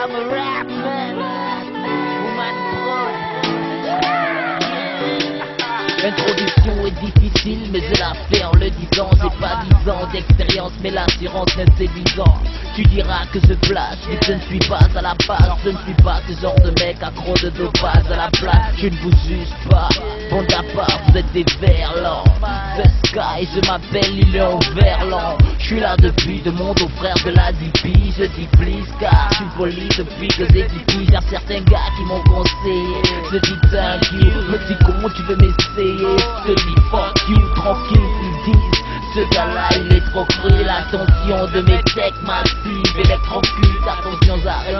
I'm a rap man. Woman L'introduction est difficile mais je la fais en le disant. J'ai pas 10 ans d'expérience mais l'assurance n'est séduisant. Tu diras que je place, mais je ne suis pas à la base. Je ne suis pas ce genre de mec accro de dopage à la place. Je ne vous juge pas, bon d'appart, vous êtes des verlans. The Sky, je m'appelle Lilian Verlan. Je suis là depuis de mon dos frère de la DP. Je dis please car je suis poli depuis que j'ai dit puis. Y'a certains gars qui m'ont conseillé. Je dis thank you, me dis comment tu veux m'essayer. Je dis fuck you, tranquille, ils disent ce gars-là il est trop cru. L'attention de mes techs massives électrocute. Attention j'arrive,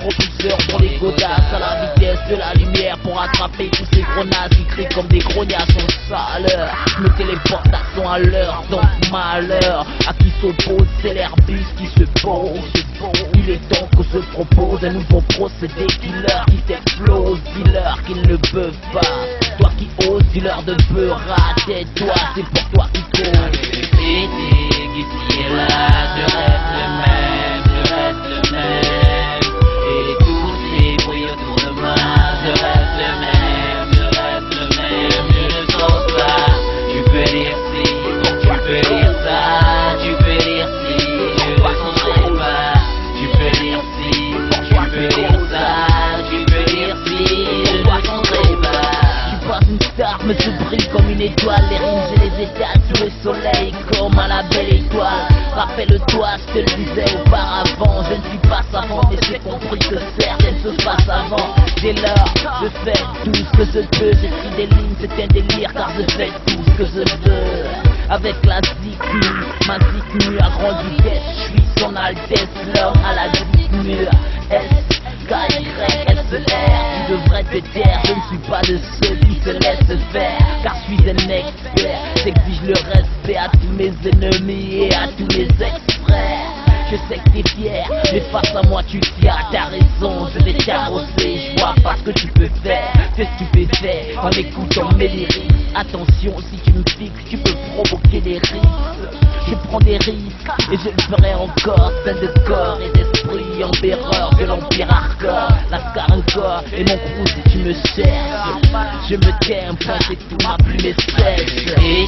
propulseur pour les godasses à la vitesse de la lumière pour attraper tous ces grenades qui crient comme des grognasses en chaleur. Je me téléporte à son à l'heure, donc malheur à qui s'oppose, c'est l'Airbus qui se pose. Il est temps que se propose un nouveau procédé killer qui t'explose. Dis-leur qu'ils ne peuvent pas. Toi qui oses, dis-leur de peur, tais-toi, c'est pour toi qui cause. Ici et là, je reste le même, je reste le même. Et tous ces bruits autour de moi, je reste le même, je reste le même. Je ne sors pas, tu peux dire si, tu peux dire ça, tu peux dire si, je ne changerai pas. Tu peux dire si, tu peux dire ça, tu peux dire si, je ne changerai pas. Je suis pas une star mais je brille comme une étoile. Les rimes je les étale sous le soleil comme à la belle étoile. Rappelle-toi ce que je disais auparavant. Je ne suis pas savant mais j'ai compris que certaines se passent avant. Dès lors je fais tout ce que je peux. J'écris des lignes c'est un délire car je fais tout ce que je veux. Avec la zicu, ma zicu à grande vitesse. Je suis son altesse, l'homme à la zicu. S-K-Y-S-E-R. Tu devrais te taire, je ne suis pas de ceux qui se laissent faire. Car je suis un expert, j'exige le respect à tous mes ennemis et à tous mes ex-frères. Je sais que t'es fier, mais face à moi tu tiens. T'as raison, je vais t'arroser. Je vois pas ce que tu peux faire, c'est stupéfait en écoutant mes lyrics. Attention, si tu me fixes, tu peux provoquer des risques. Je prends des risques et je le ferai encore. Plein de corps et d'esprit, empereur de l'empire hardcore. La scar encore et mon crew si tu me cherches. Je me tais un point, c'est tout, ma plume est sèche. Et